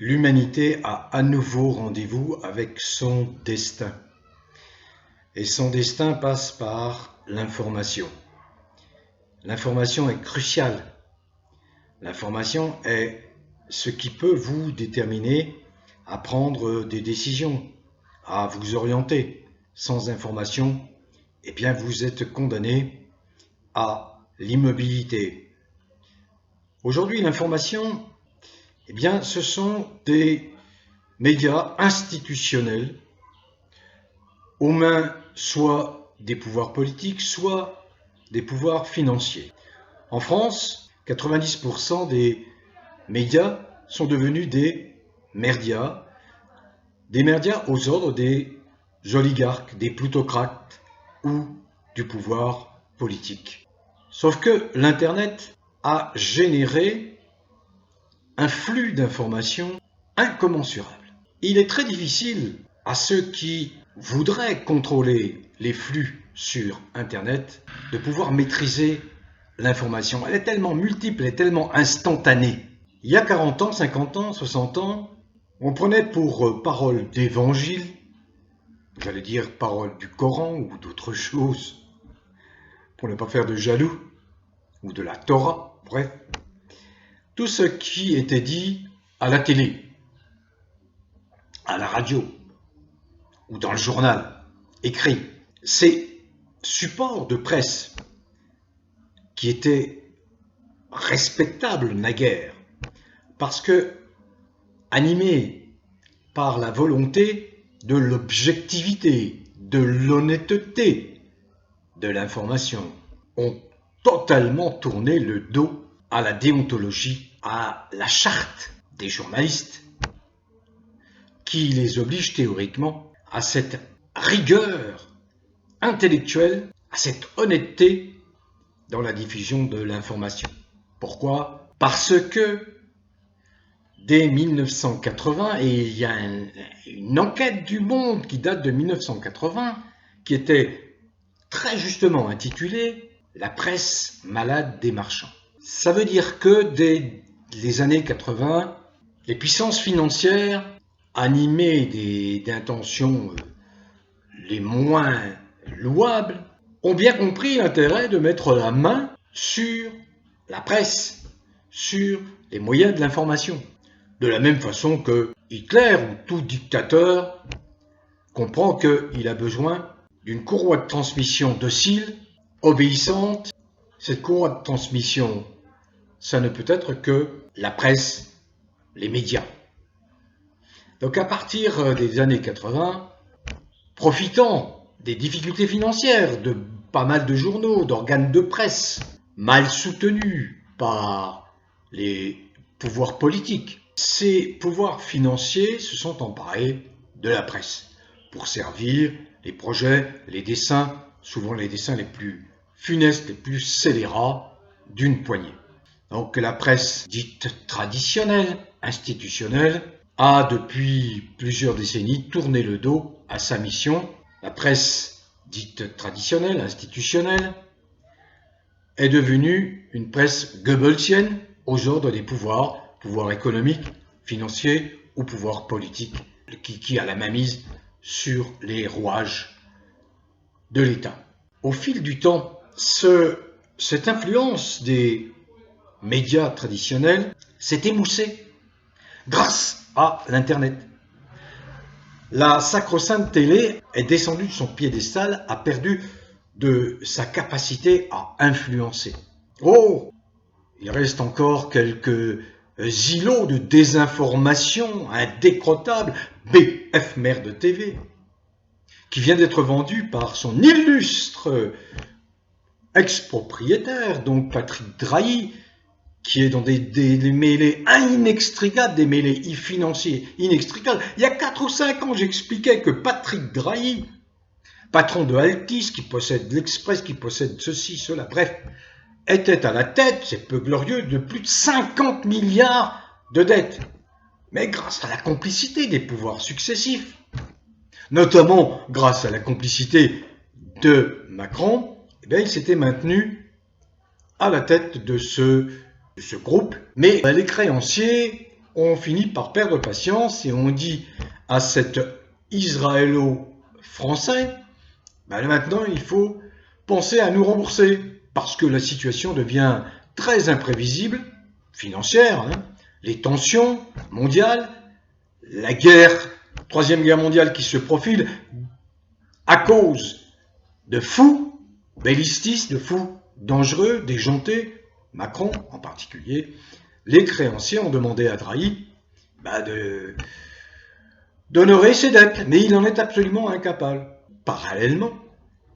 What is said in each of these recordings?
L'humanité a à nouveau rendez-vous avec son destin. Et son destin passe par l'information. L'information est cruciale. L'information est ce qui peut vous déterminer à prendre des décisions, à vous orienter. Sans information, eh bien vous êtes condamné à l'immobilité. Aujourd'hui, l'information, eh bien, ce sont des médias institutionnels aux mains soit des pouvoirs politiques, soit des pouvoirs financiers. En France, 90% des médias sont devenus des merdias aux ordres des oligarques, des plutocrates ou du pouvoir politique. Sauf que l'Internet a généré un flux d'informations incommensurable. Il est très difficile à ceux qui voudraient contrôler les flux sur Internet de pouvoir maîtriser l'information. Elle est tellement multiple, elle est tellement instantanée. Il y a 40 ans, 50 ans, 60 ans, on prenait pour parole d'évangile, j'allais dire parole du Coran ou d'autres choses, pour ne pas faire de jaloux, ou de la Torah, bref, tout ce qui était dit à la télé, à la radio, ou dans le journal, écrit. Ces supports de presse qui étaient respectables naguère, parce que animés par la volonté de l'objectivité, de l'honnêteté de l'information, ont totalement tourné le dos à la déontologie, à la charte des journalistes, qui les oblige théoriquement à cette rigueur intellectuelle, à cette honnêteté dans la diffusion de l'information. Pourquoi ? Parce que dès 1980, et il y a une enquête du Monde qui date de 1980, qui était très justement intitulée « La presse malade des marchands ». Ça veut dire que dès les années 80, les puissances financières, animées d'intentions les moins louables, ont bien compris l'intérêt de mettre la main sur la presse, sur les moyens de l'information. De la même façon que Hitler ou tout dictateur comprend qu'il a besoin d'une courroie de transmission docile, obéissante. Cette courroie de transmission, ça ne peut être que la presse, les médias. Donc à partir des années 80, profitant des difficultés financières de pas mal de journaux, d'organes de presse, mal soutenus par les pouvoirs politiques, ces pouvoirs financiers se sont emparés de la presse pour servir les projets, les desseins, souvent les desseins les plus funestes, les plus scélérats d'une poignée. Donc la presse dite traditionnelle, institutionnelle, a depuis plusieurs décennies tourné le dos à sa mission. La presse dite traditionnelle, institutionnelle, est devenue une presse goebbelsienne aux ordres des pouvoirs économiques, financiers ou pouvoirs politiques, qui a la mainmise sur les rouages de l'État. Au fil du temps, cette influence des médias traditionnels s'est émoussée grâce à l'Internet. La sacro-sainte télé est descendue de son piédestal, a perdu de sa capacité à influencer. Oh, il reste encore quelques îlots de désinformation indécrottables, BF Merde TV, qui vient d'être vendu par son illustre ex-propriétaire, donc Patrick Drahi, qui est dans des mêlées inextricables, des mêlées financiers inextricables. Il y a 4 ou 5 ans, j'expliquais que Patrick Drahi, patron de Altis, qui possède l'Express, qui possède ceci, cela, bref, était à la tête, c'est peu glorieux, de plus de 50 milliards de dettes. Mais grâce à la complicité des pouvoirs successifs, notamment grâce à la complicité de Macron, eh bien, il s'était maintenu à la tête de ce groupe. Mais les créanciers on finit par perdre patience et on dit à cet Israélo-français, ben maintenant il faut penser à nous rembourser parce que la situation devient très imprévisible, financière, hein, les tensions mondiales, la troisième guerre mondiale qui se profile à cause de fous bellicistes, de fous dangereux, déjantés, Macron en particulier. Les créanciers ont demandé à Drahi d'honorer ses dettes, mais il en est absolument incapable. Parallèlement,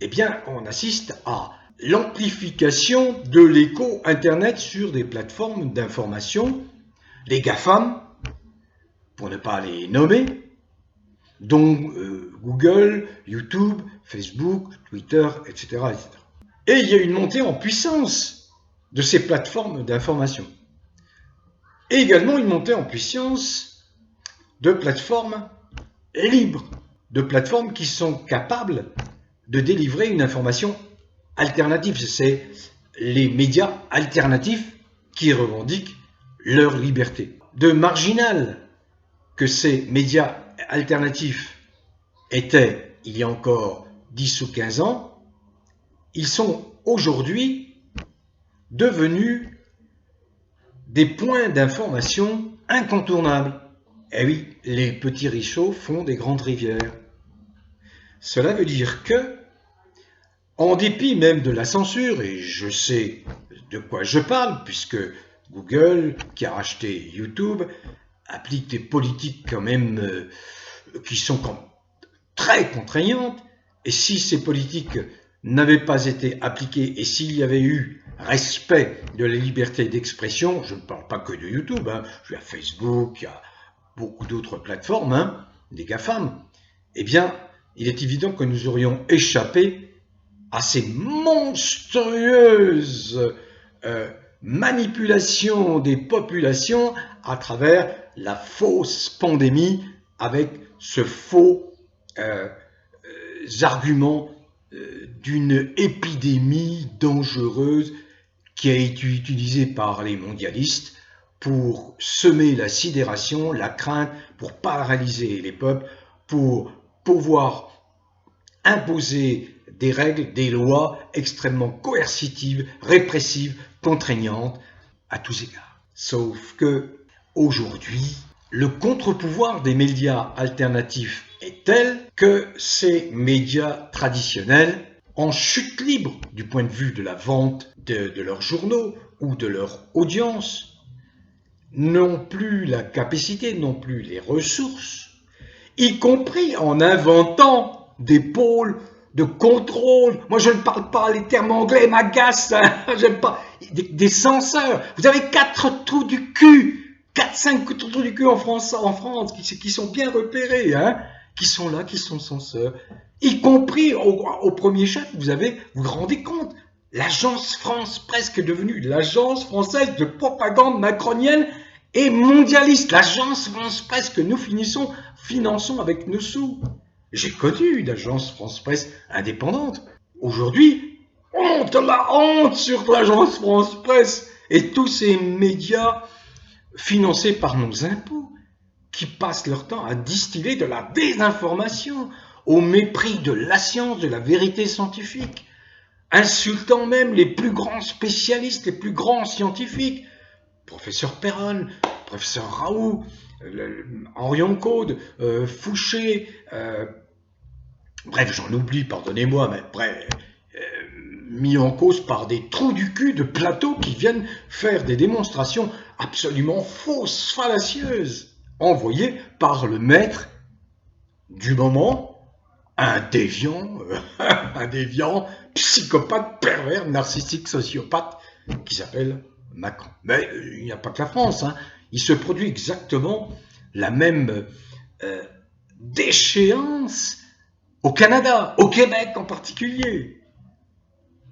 eh bien, on assiste à l'amplification de l'écho Internet sur des plateformes d'information, les GAFAM, pour ne pas les nommer, dont Google, YouTube, Facebook, Twitter, etc., etc. Et il y a une montée en puissance de ces plateformes d'information. Et également une montée en puissance de plateformes libres, de plateformes qui sont capables de délivrer une information alternative. C'est les médias alternatifs qui revendiquent leur liberté. De marginal que ces médias alternatifs étaient il y a encore 10 ou 15 ans, ils sont aujourd'hui devenus des points d'information incontournables. Eh oui, les petits ruisseaux font des grandes rivières. Cela veut dire que, en dépit même de la censure, et je sais de quoi je parle, puisque Google, qui a racheté YouTube, applique des politiques quand même qui sont très contraignantes, et si ces politiques n'avaient pas été appliquées, et s'il y avait eu respect de la liberté d'expression, je ne parle pas que de YouTube, hein, il y a Facebook, il y a beaucoup d'autres plateformes, hein, des GAFAM, eh bien, il est évident que nous aurions échappé à ces monstrueuses manipulations des populations à travers la fausse pandémie avec ce faux argument d'une épidémie dangereuse qui a été utilisée par les mondialistes pour semer la sidération, la crainte, pour paralyser les peuples, pour pouvoir imposer des règles, des lois extrêmement coercitives, répressives, contraignantes à tous égards. Sauf que aujourd'hui, le contre-pouvoir des médias alternatifs est tel que ces médias traditionnels, en chute libre du point de vue de la vente de leurs journaux ou de leur audience, n'ont plus la capacité, n'ont plus les ressources, y compris en inventant des pôles de contrôle. Moi, je ne parle pas, les termes anglais m'agacent, hein, j'aime pas. Des censeurs. Vous avez 4 trous du cul, 4-5 trous du cul en France qui sont bien repérés, hein, qui sont là, qui sont censeurs. Y compris au premier chef, vous vous rendez compte, l'agence France Presse est devenue l'agence française de propagande macronienne et mondialiste. L'agence France Presse que nous finançons avec nos sous. J'ai connu d'agence France Presse indépendante. Aujourd'hui, la honte sur l'agence France Presse et tous ces médias financés par nos impôts qui passent leur temps à distiller de la désinformation au mépris de la science, de la vérité scientifique, insultant même les plus grands spécialistes, les plus grands scientifiques, professeur Perron, professeur Raoult, Henri Oncaude, Fouché, bref, j'en oublie, pardonnez-moi, mais bref, mis en cause par des trous du cul de plateaux qui viennent faire des démonstrations absolument fausses, fallacieuses, envoyées par le maître du moment, un déviant, psychopathe, pervers, narcissique, sociopathe, qui s'appelle Macron. Mais il n'y a pas que la France, hein. Il se produit exactement la même déchéance au Canada, au Québec en particulier.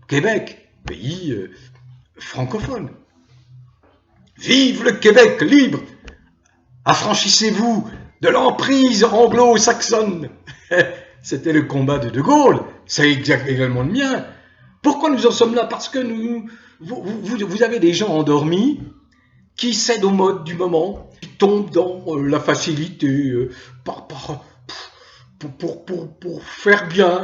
Québec, pays francophone. Vive le Québec libre! Affranchissez-vous de l'emprise anglo-saxonne. C'était le combat de Gaulle, c'est également le mien. Pourquoi nous en sommes là? Parce que vous avez des gens endormis qui cède aux modes du moment, qui tombe dans la facilité pour faire bien,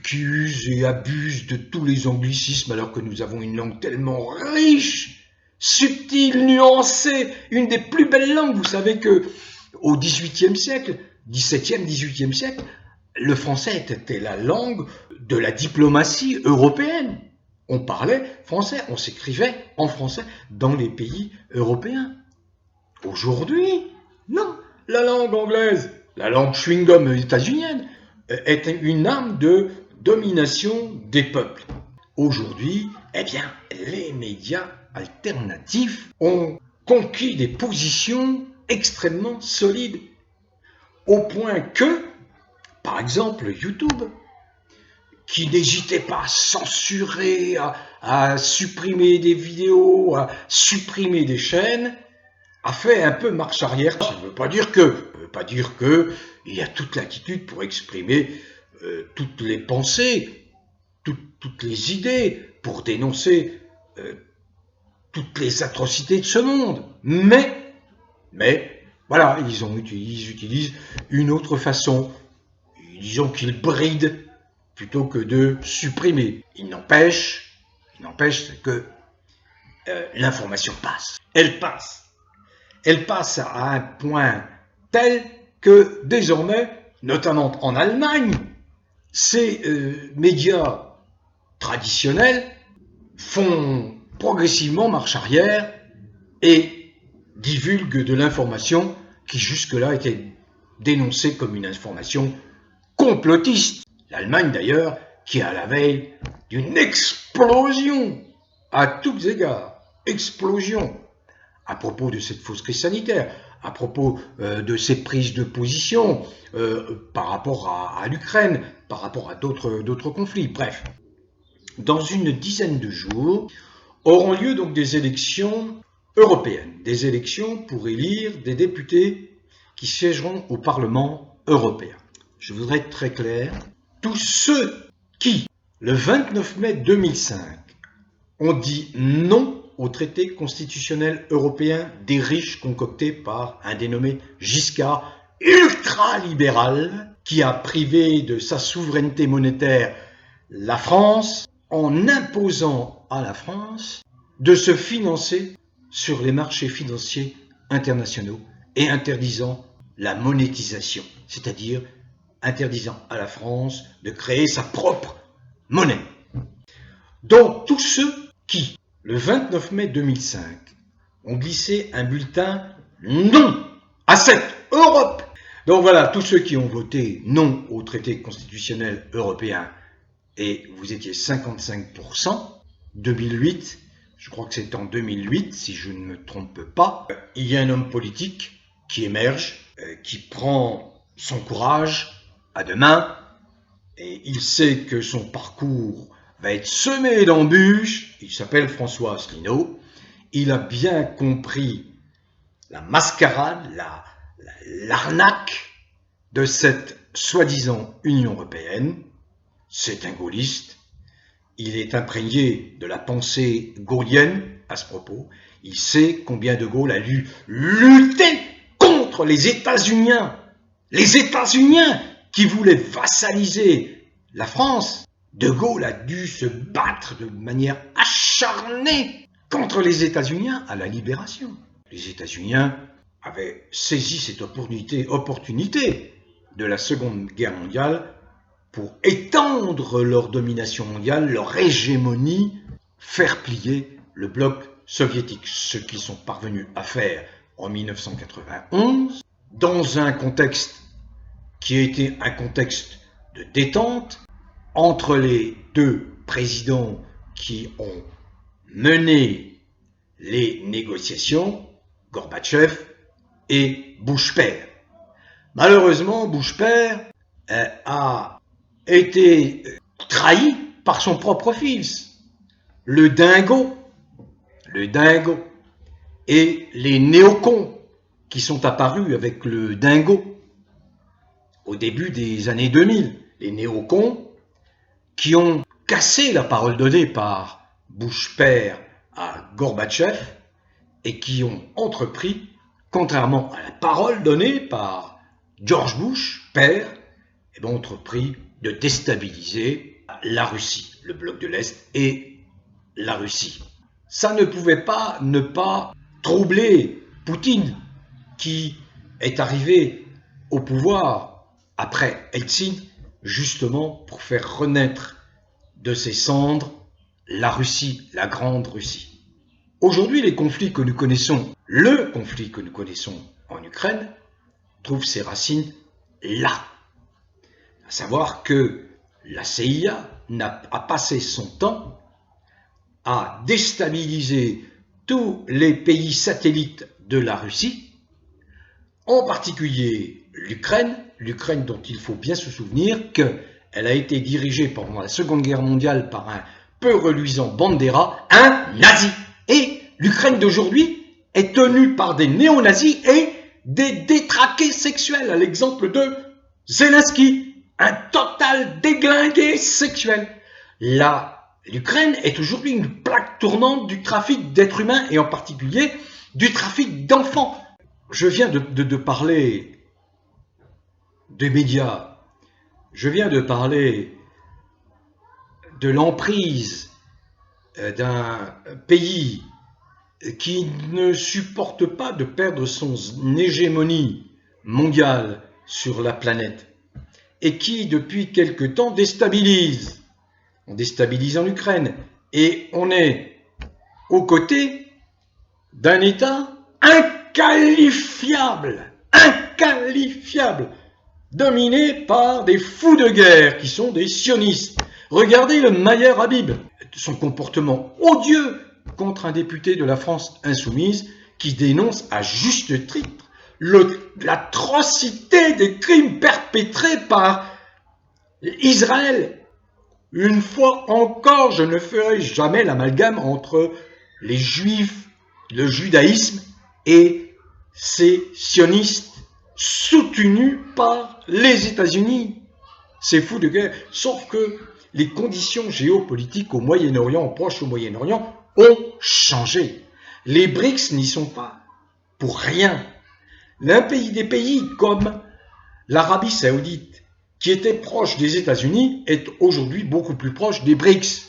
qui use et abuse de tous les anglicismes alors que nous avons une langue tellement riche, subtile, nuancée, une des plus belles langues. Vous savez que au XVIIIe siècle, XVIIe, XVIIIe siècle, le français était la langue de la diplomatie européenne. On parlait français, on s'écrivait en français dans les pays européens. Aujourd'hui, non, la langue anglaise, la langue chewing-gum états-unienne, est une arme de domination des peuples. Aujourd'hui, eh bien, les médias alternatifs ont conquis des positions extrêmement solides, au point que, par exemple, YouTube, qui n'hésitait pas à censurer, à supprimer des vidéos, à supprimer des chaînes, a fait un peu marche arrière. Ça ne veut pas dire que il y a toute l'attitude pour exprimer toutes les pensées, toutes les idées, pour dénoncer toutes les atrocités de ce monde. Mais voilà, ils utilisent une autre façon. Disons qu'ils brident plutôt que de supprimer. Il n'empêche que l'information passe. Elle passe. Elle passe à un point tel que désormais, notamment en Allemagne, ces médias traditionnels font progressivement marche arrière et divulguent de l'information qui jusque-là était dénoncée comme une information complotiste. L'Allemagne d'ailleurs, qui est à la veille d'une explosion à tous égards, explosion à propos de cette fausse crise sanitaire, à propos de ces prises de position par rapport à l'Ukraine, par rapport à d'autres conflits. Bref, dans une dizaine de jours auront lieu donc des élections européennes, des élections pour élire des députés qui siégeront au Parlement européen. Je voudrais être très clair. Tous ceux qui, le 29 mai 2005, ont dit non au traité constitutionnel européen des riches concocté par un dénommé Giscard, ultra-libéral, qui a privé de sa souveraineté monétaire la France, en imposant à la France de se financer sur les marchés financiers internationaux et interdisant la monétisation, c'est-à-dire interdisant à la France de créer sa propre monnaie. Donc tous ceux qui, le 29 mai 2005, ont glissé un bulletin non à cette Europe. Donc voilà, tous ceux qui ont voté non au traité constitutionnel européen, et vous étiez 55%, 2008, je crois que c'est en 2008, si je ne me trompe pas, il y a un homme politique qui émerge, qui prend son courage à deux mains, et il sait que son parcours va être semé d'embûches. Il s'appelle François Asselineau. Il a bien compris la mascarade, l'arnaque de cette soi-disant Union européenne. C'est un gaulliste. Il est imprégné de la pensée gaulienne à ce propos. Il sait combien de Gaulle a lutté contre les États-Uniens. Les États-Uniens qui voulaient vassaliser la France. De Gaulle a dû se battre de manière acharnée contre les États-Uniens à la Libération. Les États-Uniens avaient saisi cette opportunité de la Seconde Guerre mondiale pour étendre leur domination mondiale, leur hégémonie, faire plier le bloc soviétique, ce qu'ils sont parvenus à faire en 1991, dans un contexte qui a été un contexte de détente entre les deux présidents qui ont mené les négociations, Gorbatchev et Bush père. Malheureusement, Bush père a été trahi par son propre fils, le dingo, et les néocons qui sont apparus avec le dingo au début des années 2000, les néocons qui ont cassé la parole donnée par Bush père à Gorbatchev et qui ont entrepris, contrairement à la parole donnée par George Bush, père, ont entrepris de déstabiliser la Russie, le bloc de l'Est et la Russie. Ça ne pouvait pas ne pas troubler Poutine, qui est arrivé au pouvoir après Eltsine, justement pour faire renaître de ses cendres la Russie, la grande Russie. Aujourd'hui, les conflits que nous connaissons, le conflit que nous connaissons en Ukraine, trouve ses racines là. À savoir que la CIA a passé son temps à déstabiliser tous les pays satellites de la Russie, en particulier l'Ukraine dont il faut bien se souvenir qu'elle a été dirigée pendant la Seconde Guerre mondiale par un peu reluisant Bandera, un nazi. Et l'Ukraine d'aujourd'hui est tenue par des néo-nazis et des détraqués sexuels, à l'exemple de Zelensky, un total déglingué sexuel. L'Ukraine est aujourd'hui une plaque tournante du trafic d'êtres humains et en particulier du trafic d'enfants. Je viens de parler des médias, je viens de parler de l'emprise d'un pays qui ne supporte pas de perdre son hégémonie mondiale sur la planète et qui, depuis quelque temps, déstabilise. On déstabilise en Ukraine et on est aux côtés d'un État inqualifiable, dominé par des fous de guerre qui sont des sionistes. Regardez le Maher Habib, son comportement odieux contre un député de la France insoumise qui dénonce à juste titre l'atrocité des crimes perpétrés par Israël. Une fois encore, je ne ferai jamais l'amalgame entre les Juifs, le judaïsme et ces sionistes soutenus par les États-Unis. Ces fous de guerre. Sauf que les conditions géopolitiques au Moyen-Orient, au Proche au Moyen-Orient, ont changé. Les BRICS n'y sont pas pour rien. Des pays comme l'Arabie Saoudite, qui était proche des États-Unis, est aujourd'hui beaucoup plus proche des BRICS.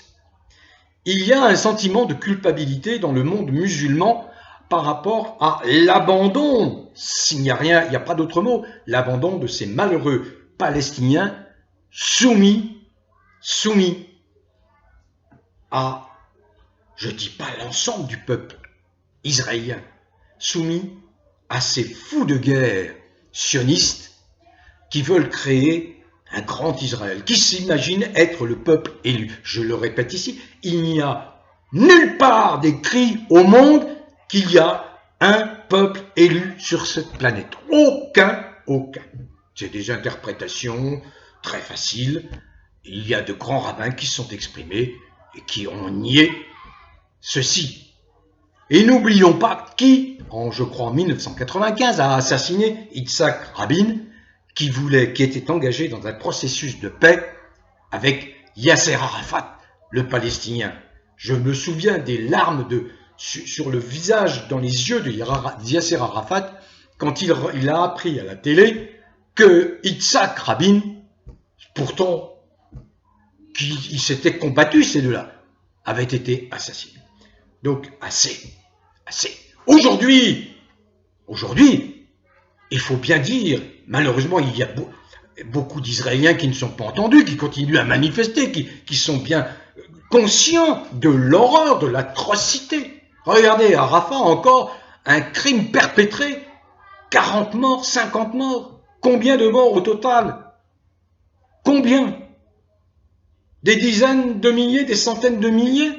Il y a un sentiment de culpabilité dans le monde musulman par rapport à l'abandon, s'il n'y a rien, il n'y a pas d'autre mot, l'abandon de ces malheureux Palestiniens soumis à, je ne dis pas l'ensemble du peuple israélien, soumis à ces fous de guerre sionistes qui veulent créer un grand Israël, qui s'imagine être le peuple élu. Je le répète ici, il n'y a nulle part décrit au monde qu'il y a un peuple élu sur cette planète. Aucun. C'est des interprétations très faciles. Il y a de grands rabbins qui se sont exprimés et qui ont nié ceci. Et n'oublions pas qui, je crois en 1995, a assassiné Yitzhak Rabin, qui était engagé dans un processus de paix avec Yasser Arafat, le Palestinien. Je me souviens des larmes sur le visage, dans les yeux de Yasser Arafat, quand il a appris à la télé que Yitzhak Rabin, pourtant, qui s'était combattu ces deux-là, avait été assassiné. Donc, assez. Aujourd'hui, il faut bien dire, malheureusement, il y a beaucoup d'Israéliens qui ne sont pas entendus, qui continuent à manifester, qui sont bien conscients de l'horreur, de l'atrocité. Regardez, à Rafah encore, un crime perpétré, 40 morts, 50 morts. Combien de morts au total? Combien? Des dizaines de milliers, des centaines de milliers?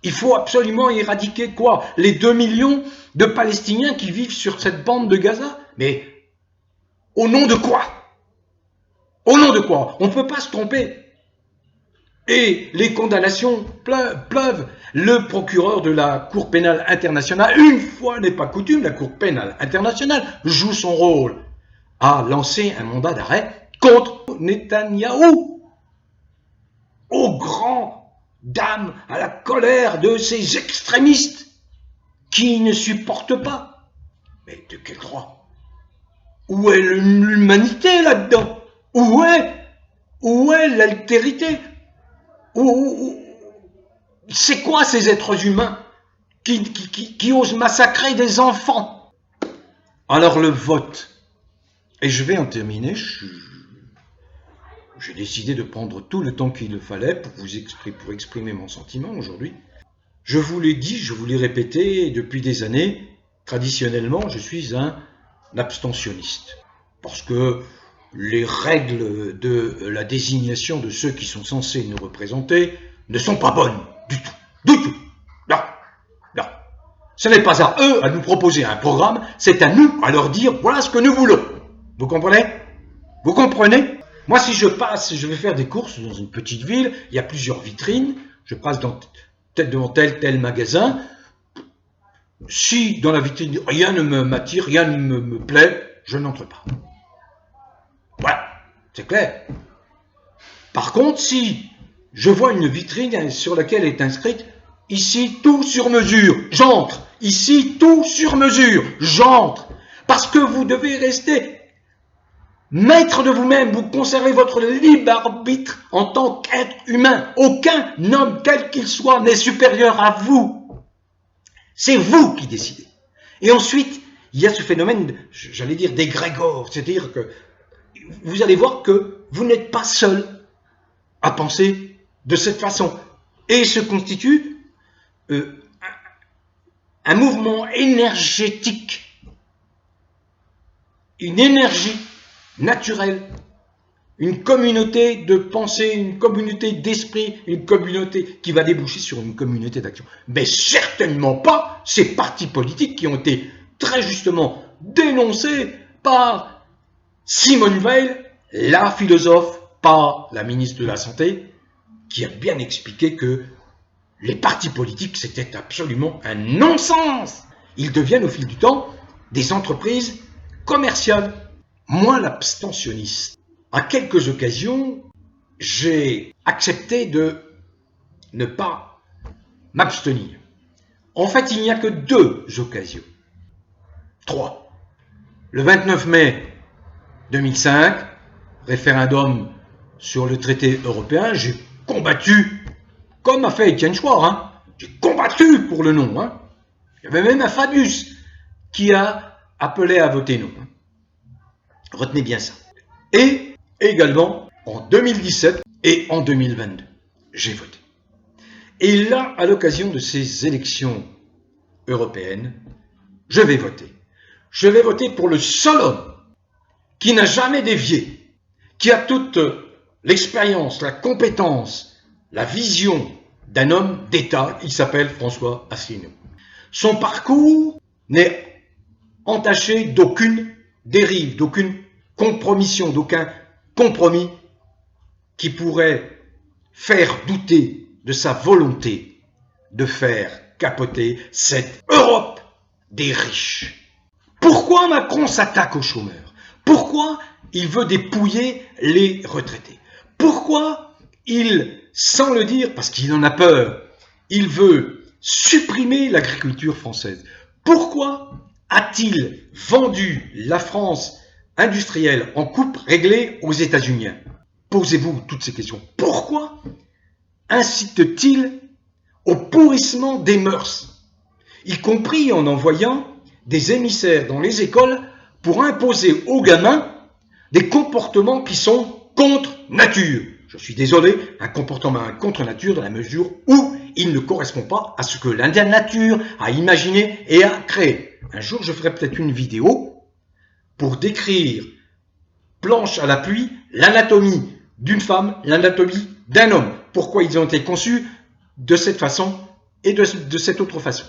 Il faut absolument éradiquer quoi? Les 2 millions de Palestiniens qui vivent sur cette bande de Gaza? Mais au nom de quoi? Au nom de quoi? On ne peut pas se tromper. Et les condamnations pleuvent. Le procureur de la Cour pénale internationale, une fois n'est pas coutume, la Cour pénale internationale joue son rôle, a lancé un mandat d'arrêt contre Netanyahou. Aux grandes dames, à la colère de ces extrémistes qui ne supportent pas. Mais de quel droit? Où est l'humanité là-dedans? Où est l'altérité? C'est quoi ces êtres humains qui osent massacrer des enfants? Alors le vote, et je vais en terminer, j'ai décidé de prendre tout le temps qu'il fallait pour exprimer mon sentiment aujourd'hui. Je vous l'ai dit, je vous l'ai répété depuis des années, traditionnellement je suis un abstentionniste. Parce que les règles de la désignation de ceux qui sont censés nous représenter ne sont pas bonnes du tout. Du tout. Non. Non. Ce n'est pas à eux à nous proposer un programme, c'est à nous à leur dire voilà ce que nous voulons. Vous comprenez? Vous comprenez? Moi, si je passe, je vais faire des courses dans une petite ville, il y a plusieurs vitrines, je passe peut-être devant tel magasin. Si dans la vitrine rien ne m'attire, rien ne me plaît, je n'entre pas. Voilà, c'est clair. Par contre, si je vois une vitrine sur laquelle est inscrite « Ici, tout sur mesure », j'entre. Ici, tout sur mesure, j'entre. Parce que vous devez rester maître de vous-même, vous conservez votre libre arbitre en tant qu'être humain. Aucun homme, quel qu'il soit, n'est supérieur à vous. C'est vous qui décidez. Et ensuite, il y a ce phénomène, j'allais dire, d'égrégore, c'est-à-dire que vous allez voir que vous n'êtes pas seul à penser de cette façon. Et se constitue un mouvement énergétique, une énergie naturelle, une communauté de pensée, une communauté d'esprit, une communauté qui va déboucher sur une communauté d'action. Mais certainement pas ces partis politiques qui ont été très justement dénoncés par Simone Veil, la philosophe, par la ministre de la Santé, qui a bien expliqué que les partis politiques, c'était absolument un non-sens. Ils deviennent au fil du temps des entreprises commerciales. Moi, l'abstentionniste, à quelques occasions, j'ai accepté de ne pas m'abstenir. En fait, il n'y a que 2 occasions. 3. Le 29 mai 2005, référendum sur le traité européen, j'ai combattu, comme a fait Étienne Chouard, hein. J'ai combattu pour le non. Hein. Il y avait même un Fabius qui a appelé à voter non. Retenez bien ça. Et également, en 2017 et en 2022, j'ai voté. Et là, à l'occasion de ces élections européennes, je vais voter. Je vais voter pour le seul homme qui n'a jamais dévié, qui a toute l'expérience, la compétence, la vision d'un homme d'État. Il s'appelle François Asselineau. Son parcours n'est entaché d'aucune dérive, d'aucune compromission, d'aucun compromis qui pourrait faire douter de sa volonté de faire capoter cette Europe des riches. Pourquoi Macron s'attaque aux chômeurs? Pourquoi il veut dépouiller les retraités? Pourquoi il, sans le dire, parce qu'il en a peur, il veut supprimer l'agriculture française? Pourquoi a-t-il vendu la France industrielle en coupe réglée aux États-Unis? Posez-vous toutes ces questions. Pourquoi incite-t-il au pourrissement des mœurs, y compris en envoyant des émissaires dans les écoles pour imposer aux gamins des comportements qui sont contre nature? Je suis désolé, un comportement contre nature dans la mesure où il ne correspond pas à ce que la nature a imaginé et a créé. Un jour, je ferai peut-être une vidéo pour décrire, planche à l'appui, l'anatomie d'une femme, l'anatomie d'un homme. Pourquoi ils ont été conçus de cette façon et de cette autre façon.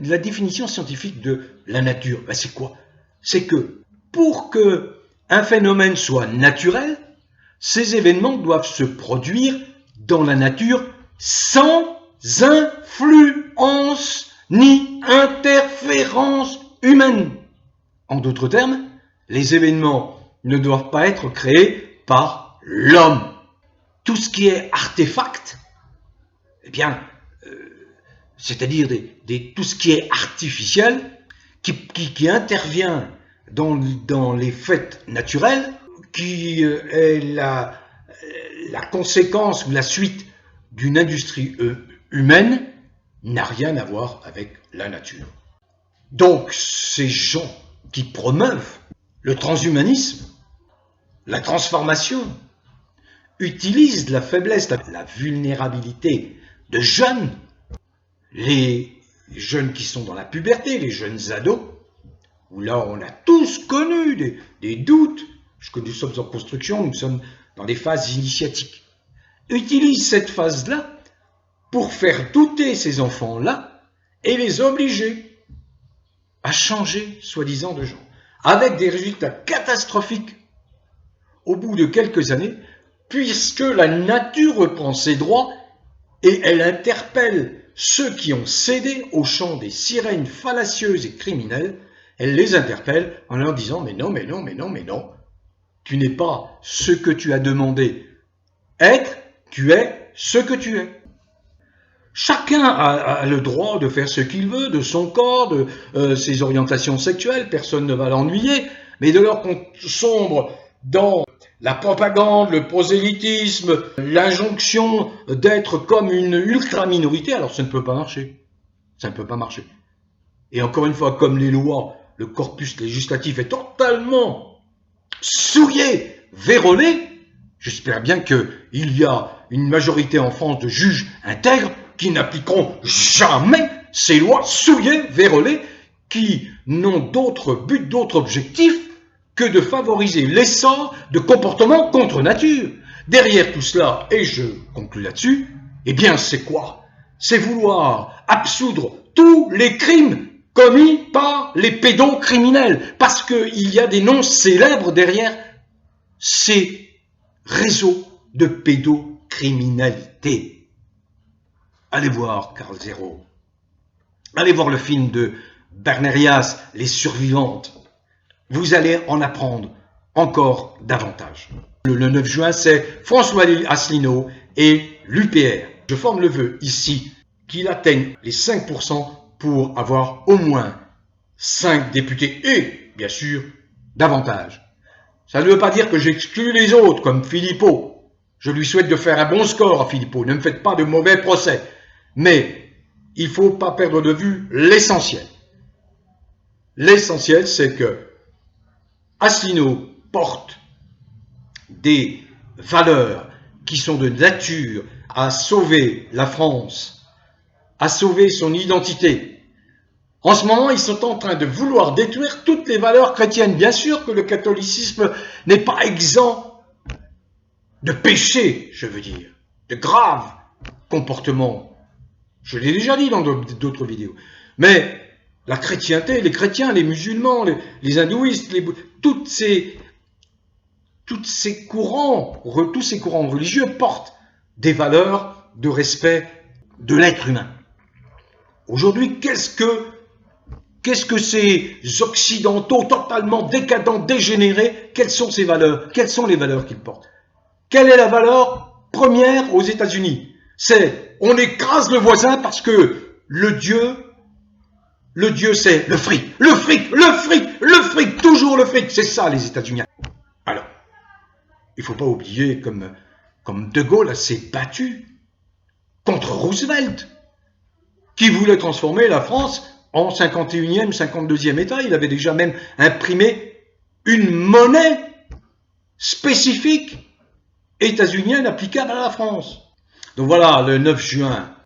La définition scientifique de la nature, ben c'est quoi? C'est que pour qu'un phénomène soit naturel, ces événements doivent se produire dans la nature sans influence ni interférence humaine. En d'autres termes, les événements ne doivent pas être créés par l'homme. Tout ce qui est artefact, eh bien, c'est-à-dire tout ce qui est artificiel, qui intervient dans les faits naturels, qui est la conséquence ou la suite d'une industrie humaine, n'a rien à voir avec la nature. Donc ces gens qui promeuvent le transhumanisme, la transformation, utilisent la faiblesse, la vulnérabilité de jeunes, les jeunes qui sont dans la puberté, les jeunes ados, où là on a tous connu des doutes, puisque nous sommes en construction, nous sommes dans des phases initiatiques, utilisent cette phase-là pour faire douter ces enfants-là et les obliger à changer, soi-disant, de genre, avec des résultats catastrophiques au bout de quelques années, puisque la nature reprend ses droits et elle interpelle ceux qui ont cédé au chant des sirènes fallacieuses et criminelles, elle les interpelle en leur disant « mais non, mais non, mais non, mais non, tu n'es pas ce que tu as demandé être, tu es ce que tu es ». Chacun a le droit de faire ce qu'il veut, de son corps, de ses orientations sexuelles, personne ne va l'ennuyer, mais de lors qu'on sombre dans la propagande, le prosélytisme, l'injonction d'être comme une ultra-minorité, alors ça ne peut pas marcher. Ça ne peut pas marcher. Et encore une fois, comme les lois, le corpus législatif est totalement souillé, vérolé, j'espère bien qu'il y a une majorité en France de juges intègres qui n'appliqueront jamais ces lois souillées, vérolées, qui n'ont d'autre but, d'autre objectif que de favoriser l'essor de comportements contre nature. Derrière tout cela, et je conclus là-dessus, eh bien c'est quoi? C'est vouloir absoudre tous les crimes commis par les pédocriminels, parce qu'il y a des noms célèbres derrière ces réseaux de pédocriminalité. Allez voir Karl Zero. Allez voir le film de Bernérias, Les Survivantes. Vous allez en apprendre encore davantage. Le 9 juin, c'est François Asselineau et l'UPR. Je forme le vœu ici qu'il atteigne les 5% pour avoir au moins 5 députés et, bien sûr, davantage. Ça ne veut pas dire que j'exclus les autres, comme Philippot. Je lui souhaite de faire un bon score à Philippot. Ne me faites pas de mauvais procès. Mais il ne faut pas perdre de vue l'essentiel. L'essentiel, c'est que Asselineau porte des valeurs qui sont de nature à sauver la France, à sauver son identité. En ce moment, ils sont en train de vouloir détruire toutes les valeurs chrétiennes. Bien sûr que le catholicisme n'est pas exempt de péché, je veux dire, de graves comportements. Je l'ai déjà dit dans d'autres vidéos. Mais la chrétienté, les chrétiens, les musulmans, les hindouistes, tous ces courants religieux portent des valeurs de respect de l'être humain. Aujourd'hui, qu'est-ce que ces occidentaux totalement décadents, dégénérés, quelles sont ces valeurs? Quelles sont les valeurs qu'ils portent? Quelle est la valeur première aux États-Unis? C'est on écrase le voisin parce que le Dieu c'est le fric, le fric, le fric, le fric, toujours le fric, c'est ça les États-Unis. Alors, il ne faut pas oublier comme De Gaulle s'est battu contre Roosevelt, qui voulait transformer la France en 51e, 52e État. Il avait déjà même imprimé une monnaie spécifique états-unienne applicable à la France. Donc voilà, le 9 juin,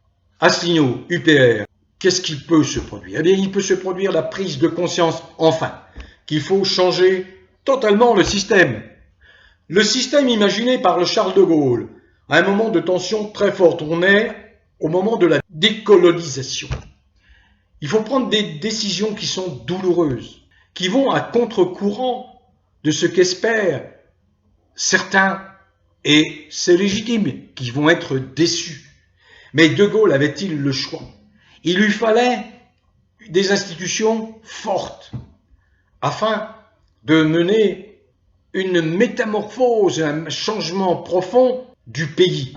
Asselineau, UPR, qu'est-ce qui peut se produire? Eh bien, il peut se produire la prise de conscience, enfin, qu'il faut changer totalement le système. Le système imaginé par le Charles de Gaulle, à un moment de tension très forte, on est au moment de la décolonisation. Il faut prendre des décisions qui sont douloureuses, qui vont à contre-courant de ce qu'espèrent certains, et c'est légitime, qui vont être déçus. Mais De Gaulle avait-il le choix? Il lui fallait des institutions fortes afin de mener une métamorphose, un changement profond du pays.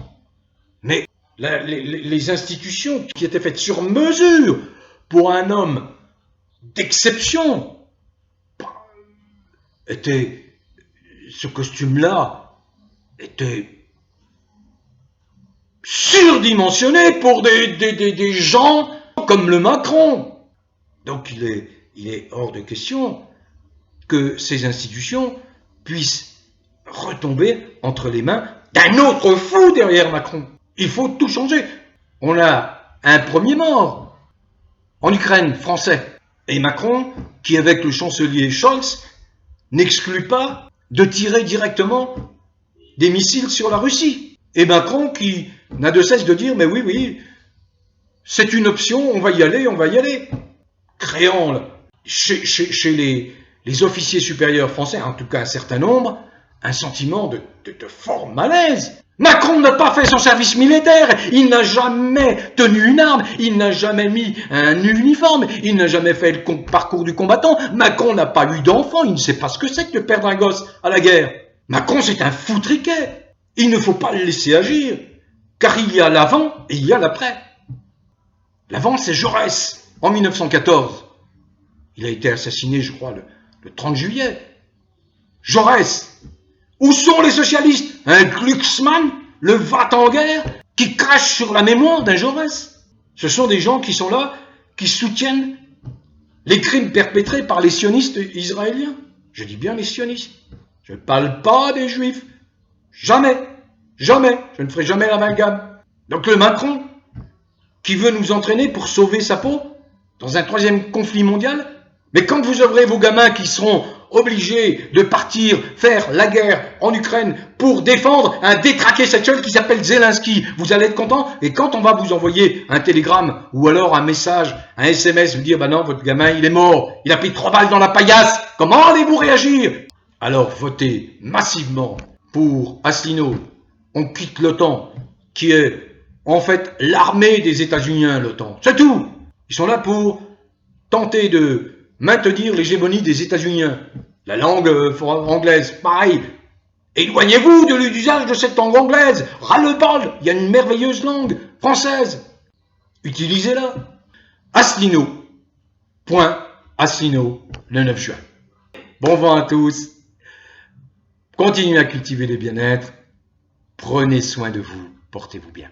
Mais les institutions qui étaient faites sur mesure pour un homme d'exception, ce costume-là était surdimensionné pour des gens comme le Macron. Donc il est hors de question que ces institutions puissent retomber entre les mains d'un autre fou derrière Macron. Il faut tout changer. On a un premier mort en Ukraine, français, et Macron, qui avec le chancelier Scholz, n'exclut pas de tirer directement des missiles sur la Russie. Et Macron qui n'a de cesse de dire, mais oui, c'est une option, on va y aller. Créant chez les officiers supérieurs français, en tout cas un certain nombre, un sentiment de fort malaise. Macron n'a pas fait son service militaire, il n'a jamais tenu une arme, il n'a jamais mis un uniforme, il n'a jamais fait le parcours du combattant. Macron n'a pas eu d'enfant, il ne sait pas ce que c'est que de perdre un gosse à la guerre. Macron, c'est un foutriquet. Il ne faut pas le laisser agir, car il y a l'avant et il y a l'après. L'avant, c'est Jaurès, en 1914. Il a été assassiné, je crois, le 30 juillet. Jaurès. Où sont les socialistes? Un Glucksmann, le va-t-en-guerre, qui crache sur la mémoire d'un Jaurès. Ce sont des gens qui sont là, qui soutiennent les crimes perpétrés par les sionistes israéliens. Je dis bien les sionistes. Je ne parle pas des juifs. Jamais. Je ne ferai jamais l'amalgame. Donc le Macron, qui veut nous entraîner pour sauver sa peau dans un troisième conflit mondial, mais quand vous aurez vos gamins qui seront obligés de partir faire la guerre en Ukraine pour défendre un détraqué sexuel qui s'appelle Zelensky, vous allez être content. Et quand on va vous envoyer un télégramme ou alors un message, un SMS, vous dire, bah non, votre gamin, il est mort, il a pris 3 balles dans la paillasse, comment allez-vous réagir? Alors votez massivement pour Asselineau. On quitte l'OTAN, qui est en fait l'armée des États-Unis, l'OTAN. C'est tout. Ils sont là pour tenter de maintenir l'hégémonie des États-Unis. La langue anglaise, pareil. Éloignez-vous de l'usage de cette langue anglaise. Ras-le-bol, il y a une merveilleuse langue française. Utilisez-la. Asselineau. Asselineau, le 9 juin. Bon vent à tous. Continuez à cultiver le bien-être. Prenez soin de vous. Portez-vous bien.